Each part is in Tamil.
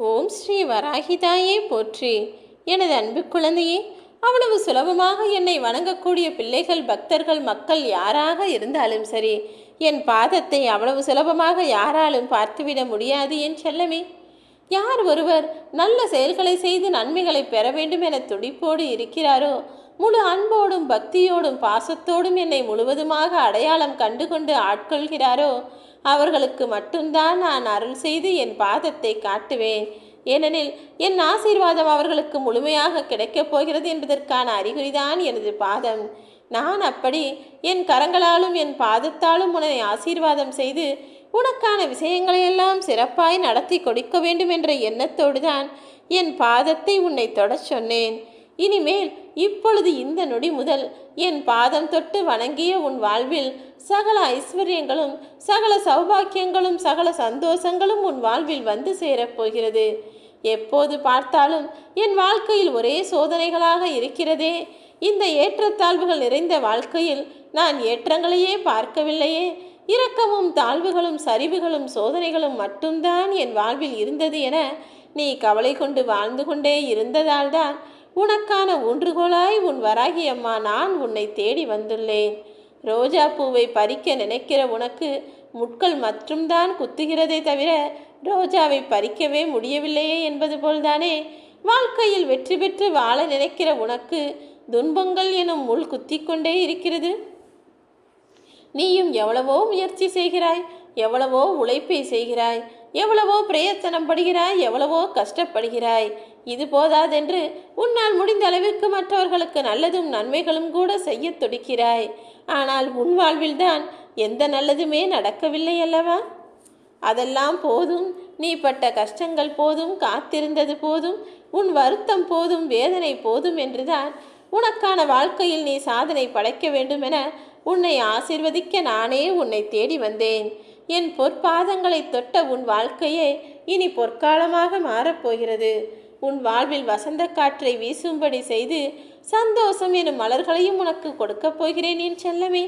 ஓம் ஸ்ரீ வராகிதாயே போற்றி. எனது அன்பு குழந்தையே, அவ்வளவு சுலபமாக என்னை வணங்கக்கூடிய பிள்ளைகள், பக்தர்கள், மக்கள் யாராக இருந்தாலும் சரி, என் பாதத்தை அவ்வளவு சுலபமாக யாராலும் பார்த்துவிட முடியாது என் செல்லமே. யார் ஒருவர் நல்ல செயல்களை செய்து நன்மைகளை பெற வேண்டும் என துடிப்போடு இருக்கிறாரோ, முழு அன்போடும் பக்தியோடும் பாசத்தோடும் என்னை முழுவதுமாக அடையாளம் கண்டுகொண்டு ஆட்கொள்கிறாரோ, அவர்களுக்கு மட்டும்தான் நான் அருள் செய்து என் பாதத்தை காட்டுவேன். ஏனெனில் என் ஆசீர்வாதம் அவர்களுக்கு முழுமையாக கிடைக்கப் போகிறது என்பதற்கான அறிகுறிதான் எனது பாதம். நான் அப்படி என் கரங்களாலும் என் பாதத்தாலும் உன்னை ஆசீர்வாதம் செய்து உனக்கான விஷயங்களையெல்லாம் சிறப்பாய் நடத்தி கொடுக்க வேண்டும் என்ற எண்ணத்தோடு தான் என் பாதத்தை உன்னை தொடச் சொன்னேன். இனிமேல் இப்பொழுது இந்த நொடி முதல் என் பாதம் தொட்டு வணங்கிய உன் வாழ்வில் சகல ஐஸ்வர்யங்களும், சகல சௌபாக்கியங்களும், சகல சந்தோஷங்களும் உன் வாழ்வில் வந்து சேரப்போகிறது. எப்போது பார்த்தாலும் என் வாழ்க்கையில் ஒரே சோதனைகளாக இருக்கிறதே, இந்த ஏற்றத்தாழ்வுகள் நிறைந்த வாழ்க்கையில் நான் ஏற்றங்களையே பார்க்கவில்லையே, இரக்கமும் தாழ்வுகளும் சரிவுகளும் சோதனைகளும் மட்டும்தான் என் வாழ்வில் இருந்தது என நீ கவலை கொண்டு வாழ்ந்து கொண்டே இருந்ததால்தான் உனக்கான ஊன்றுகோலாய் உன் வராகி அம்மா நான் உன்னை தேடி வந்துள்ளேன். ரோஜா பூவை பறிக்க நினைக்கிற உனக்கு முட்கள் மட்டும்தான் குத்துகிறதே தவிர ரோஜாவை பறிக்கவே முடியவில்லையே என்பது போல்தானே வாழ்க்கையில் வெற்றி பெற்று வாழ நினைக்கிற உனக்கு துன்பங்கள் எனும் முள் குத்திக்கொண்டே இருக்கிறது. நீயும் எவ்வளவோ முயற்சி செய்கிறாய், எவ்வளவோ உழைப்பை செய்கிறாய், எவ்வளவோ பிரயத்தனம் படுகிறாய், எவ்வளவோ கஷ்டப்படுகிறாய். இது போதாதென்று உன்னால் முடிந்த அளவிற்கு மற்றவர்களுக்கு நல்லதும் நன்மைகளும் கூட செய்ய துடிக்கிறாய். ஆனால் உன் வாழ்வில்தான் எந்த நல்லதுமே நடக்கவில்லை அல்லவா? அதெல்லாம் போதும், நீ பட்ட கஷ்டங்கள் போதும், காத்திருந்தது போதும், உன் வருத்தம் போதும், வேதனை போதும் என்றுதான் உனக்கான வாழ்க்கையில் நீ சாதனை படைக்க வேண்டுமென உன்னை ஆசீர்வதிக்க நானே உன்னை தேடி வந்தேன். என் பொற்பாதங்களை தொட்ட உன் வாழ்க்கையே இனி பொற்காலமாக மாறப்போகிறது. உன் வாழ்வில் வசந்த காற்றை வீசும்படி செய்து சந்தோஷம் எனும் மலர்களையும் உனக்கு கொடுக்கப் போகிறேன் என் செல்லமே.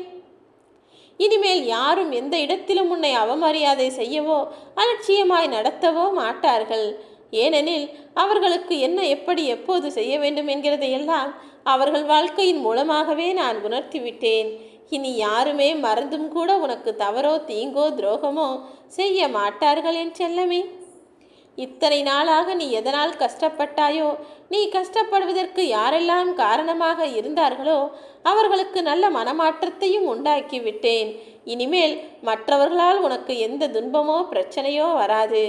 இனிமேல் யாரும் எந்த இடத்திலும் உன்னை அவமரியாதை செய்யவோ அலட்சியமாய் நடத்தவோ மாட்டார்கள். ஏனெனில் அவர்களுக்கு என்ன எப்படி எப்போது செய்ய வேண்டும் என்கிறதையெல்லாம் அவர்கள் வாழ்க்கையின் மூலமாகவே நான் உணர்த்திவிட்டேன். இனி யாருமே மறந்தும் கூட உனக்கு தவறோ தீங்கோ துரோகமோ செய்ய மாட்டார்கள் என் செல்லமே. இத்தனை நாளாக நீ எதனால் கஷ்டப்பட்டாயோ, நீ கஷ்டப்படுவதற்கு யாரெல்லாம் காரணமாக இருந்தார்களோ அவர்களுக்கு நல்ல மனமாற்றத்தையும் உண்டாக்கி விட்டேன். இனிமேல் மற்றவர்களால் உனக்கு எந்த துன்பமோ பிரச்சனையோ வராது.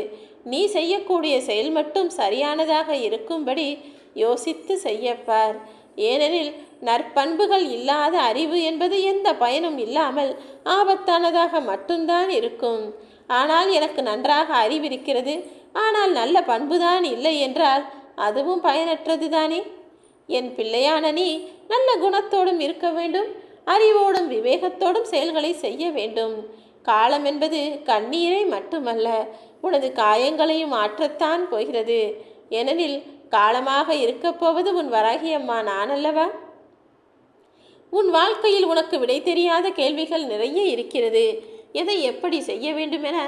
நீ செய்யக்கூடிய செயல் மட்டும் சரியானதாக இருக்கும்படி யோசித்து செய்யப்பார். ஏனெனில் நற்பண்புகள் இல்லாத அறிவு என்பது எந்த பயனும் இல்லாமல் ஆபத்தானதாக மட்டும்தான் இருக்கும். ஆனால் எனக்கு நன்றாக அறிவிருக்கிறது, ஆனால் நல்ல பண்புதான் இல்லை என்றால் அதுவும் பயனற்றது தானே. என் பிள்ளையான நீ நல்ல குணத்தோடும் இருக்க வேண்டும், அறிவோடும் விவேகத்தோடும் செயல்களை செய்ய வேண்டும். காலம் என்பது கண்ணீரை மட்டுமல்ல, உனது காயங்களையும் ஆற்றத்தான் போகிறது. ஏனெனில் காலமாக இருக்கப் போவது உன் வராகி அம்மா நான் அல்லவா? உன் வாழ்க்கையில் உனக்கு விடை தெரியாத கேள்விகள் நிறைய இருக்கிறது. எதை எப்படி செய்ய வேண்டும் என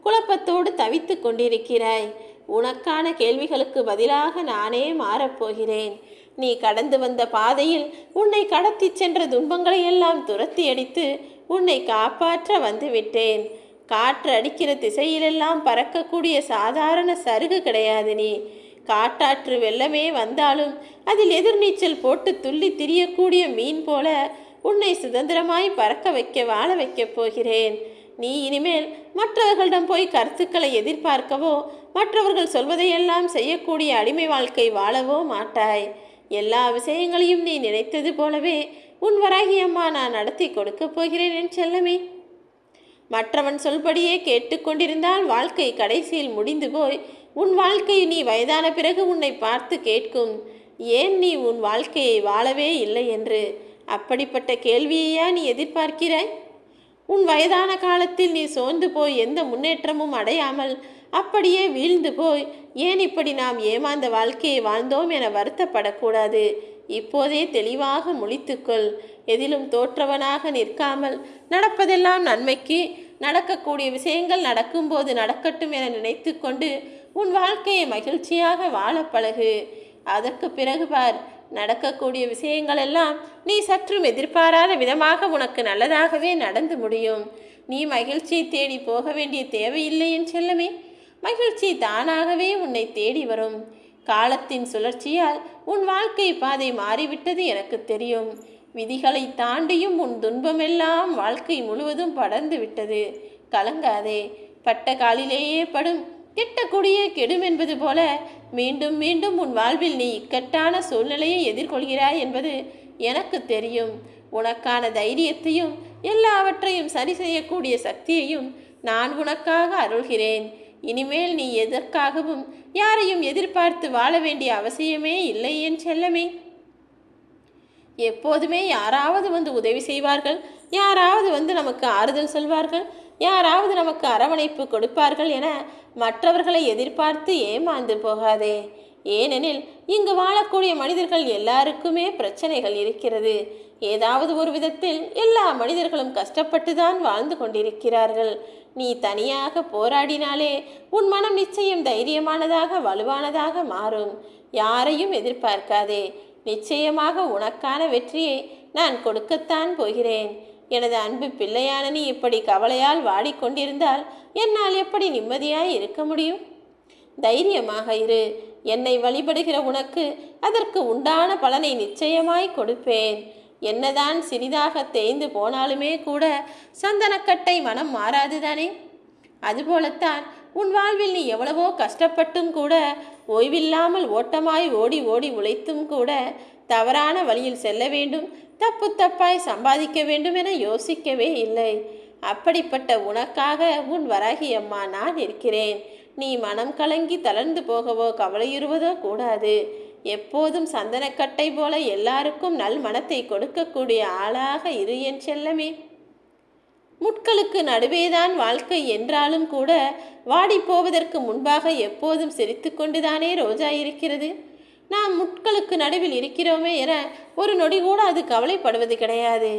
குழப்பத்தோடு தவித்து கொண்டிருக்கிறாய். உனக்கான கேள்விகளுக்கு பதிலாக நானே மாறப்போகிறேன். நீ கடந்து வந்த பாதையில் உன்னை கடத்தி சென்ற துன்பங்களை எல்லாம் துரத்தி அடித்து உன்னை காப்பாற்ற வந்துவிட்டேன். காற்று அடிக்கிற திசையிலெல்லாம் பறக்கக்கூடிய சாதாரண சருகு கிடையாது நீ. காட்டாற்று வெள்ளமே வந்தாலும் அதில் எதிர்நீச்சல் போட்டு துள்ளி திரியக்கூடிய மீன் போல உன்னை சுதந்திரமாய் பறக்க வைக்க வாழ வைக்கப் போகிறேன். நீ இனிமேல் மற்றவர்களிடம் போய் கருத்துக்களை எதிர்பார்க்கவோ மற்றவர்கள் சொல்வதையெல்லாம் செய்யக்கூடிய அடிமை வாழ்க்கை வாழவோ மாட்டாய். எல்லா விஷயங்களையும் நீ நினைத்தது போலவே உன் வராகி அம்மா நான் நடத்தி கொடுக்கப் போகிறேன் என் செல்லமே. மற்றவன் சொல்படியே கேட்டுக்கொண்டிருந்தால் வாழ்க்கை கடைசியில் முடிந்து போய் உன் வாழ்க்கை நீ வயதான பிறகு உன்னை பார்த்து கேட்கும், ஏன் நீ உன் வாழ்க்கையை வாழவே இல்லை என்று. அப்படிப்பட்ட கேள்வியையா நீ எதிர்பார்க்கிறாய்? உன் வயதான காலத்தில் நீ சோர்ந்து போய் எந்த முன்னேற்றமும் அடையாமல் அப்படியே வீழ்ந்து போய் ஏன் இப்படி நாம் ஏமாந்த வாழ்க்கையை வாழ்ந்தோம் என வருத்தப்படக்கூடாது. இப்போதே தெளிவாக முழித்துக்கொள். எதிலும் தோற்றவனாக நிற்காமல் நடப்பதெல்லாம் நன்மைக்கு, நடக்கக்கூடிய விஷயங்கள் நடக்கும்போது நடக்கட்டும் என நினைத்து கொண்டு உன் வாழ்க்கையை மகிழ்ச்சியாக வாழ பழகு. அதற்கு பிறகு பார், நடக்கக்கூடிய விஷயங்கள் எல்லாம் நீ சற்றும் எதிர்பாராத விதமாக உனக்கு நல்லதாகவே நடந்து முடியும். நீ மகிழ்ச்சியை தேடி போக வேண்டிய தேவையில்லை என் செல்லமே. மகிழ்ச்சி தானாகவே உன்னை தேடி வரும். காலத்தின் சுழற்சியால் உன் வாழ்க்கை பாதை மாறிவிட்டது எனக்கு தெரியும். விதிகளை தாண்டியும் உன் துன்பமெல்லாம் வாழ்க்கை முழுவதும் படர்ந்து விட்டது. கலங்காதே. பட்ட காலிலேயே படும், கெட்ட கொடியே கெடும் என்பது போல மீண்டும் மீண்டும் உன் வாழ்வில் நீ இக்கட்டான சூழ்நிலையை எதிர்கொள்கிறாய் என்பது எனக்கு தெரியும். உனக்கான தைரியத்தையும் எல்லாவற்றையும் சரி செய்யக்கூடிய சக்தியையும் நான் உனக்காக அருள்கிறேன். இனிமேல் நீ எதற்காகவும் யாரையும் எதிர்பார்த்து வாழ வேண்டிய அவசியமே இல்லை என் செல்லமே. எப்போதுமே யாராவது வந்து உதவி செய்வார்கள், யாராவது வந்து நமக்கு ஆறுதல் சொல்வார்கள், யாராவது நமக்கு அரவணைப்பு கொடுப்பார்கள் என மற்றவர்களை எதிர்பார்த்து ஏமாந்து போகாதே. ஏனெனில் இங்கு வாழக்கூடிய மனிதர்கள் எல்லாருக்குமே பிரச்சனைகள் இருக்கிறது. ஏதாவது ஒரு விதத்தில் எல்லா மனிதர்களும் கஷ்டப்பட்டுதான் வாழ்ந்து கொண்டிருக்கிறார்கள். நீ தனியாக போராடினாலே உன் மனம் நிச்சயம் தைரியமானதாக வலுவானதாக மாறும். யாரையும் எதிர்பார்க்காதே. நிச்சயமாக உனக்கான வெற்றியை நான் கொடுக்கத்தான் போகிறேன். எனது அன்பு பிள்ளையான நீ இப்படி கவலையால் வாடிக்கொண்டிருந்தால் என்னால் எப்படி நிம்மதியாய் இருக்க முடியும்? தைரியமாக இரு. என்னை வழிபடுகிற உனக்கு அதற்கு உண்டான பலனை நிச்சயமாய் கொடுப்பேன். என்னதான் சிறிதாக தேய்ந்து போனாலுமே கூட சந்தனக்கட்டை மனம் மாறாதுதானே? அதுபோலத்தான் உன் வாழ்வில் நீ எவ்வளவோ கஷ்டப்பட்டும் கூட, ஓய்வில்லாமல் ஓட்டமாய் ஓடி ஓடி உழைத்தும் கூட தவறான வழியில் செல்ல வேண்டும், தப்பு தப்பாய் சம்பாதிக்க வேண்டும் என யோசிக்கவே இல்லை. அப்படிப்பட்ட உனக்காக உன் வராகி அம்மா நான் இருக்கிறேன். நீ மனம் கலங்கி தளர்ந்து போகவோ கவலையுறுவதோ கூடாது. எப்போதும் சந்தனக்கட்டை போல எல்லாருக்கும் நல் மனத்தை கொடுக்கக்கூடிய ஆளாக இரு என் செல்லமே. முட்களுக்கு நடுவேதான் வாழ்க்கை என்றாலும் கூட வாடி போவதற்கு முன்பாக எப்போதும் சிரித்து கொண்டுதானே ரோஜா இருக்கிறது. நாம் முட்களுக்கு நடுவில் இருக்கிறோமே என ஒரு நொடி கூட அது கவலைப்படுவது கிடையாது.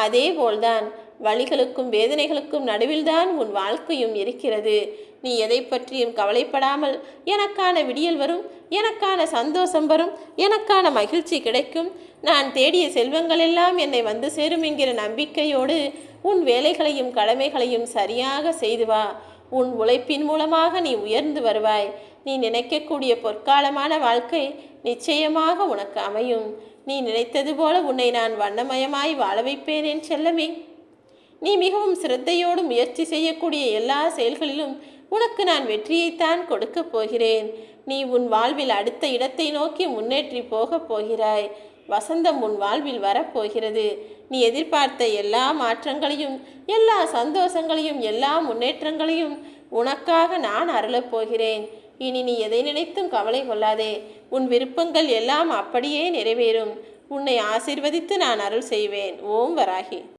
அதே போல்தான் வலிகளுக்கும் வேதனைகளுக்கும் நடுவில்தான் உன் வாழ்க்கையும் இருக்கிறது. நீ எதை பற்றியும் கவலைப்படாமல் எனக்கான விடியல் வரும், எனக்கான சந்தோஷம் வரும், எனக்கான மகிழ்ச்சி கிடைக்கும், நான் தேடிய செல்வங்கள் எல்லாம் என்னை வந்து சேரும் என்கிற நம்பிக்கையோடு உன் வேலைகளையும் கடமைகளையும் சரியாக செய்து வா. உன் உழைப்பின் மூலமாக நீ உயர்ந்து வருவாய். நீ நினைக்கக்கூடிய பொற்காலமான வாழ்க்கை நிச்சயமாக உனக்கு அமையும். நீ நினைத்தது போல உன்னை நான் வண்ணமயமாய் வாழ வைப்பேன் என் செல்லமே. நீ மிகவும் சிரத்தையோடு முயற்சி செய்யக்கூடிய எல்லா செயல்களிலும் உனக்கு நான் வெற்றியைத்தான் கொடுக்கப் போகிறேன். நீ உன் வாழ்வில் அடுத்த இடத்தை நோக்கி முன்னேறி போகப் போகிறாய். வசந்தம் உன் வாழ்வில் வரப்போகிறது. நீ எதிர்பார்த்த எல்லா மாற்றங்களையும், எல்லா சந்தோஷங்களையும், எல்லா முன்னேற்றங்களையும் உனக்காக நான் அருளப் போகிறேன். இனி நீ எதை நினைத்தும் கவலை கொள்ளாதே. உன் விருப்பங்கள் எல்லாம் அப்படியே நிறைவேறும். உன்னை ஆசீர்வதித்து நான் அருள் செய்வேன். ஓம் வராகி.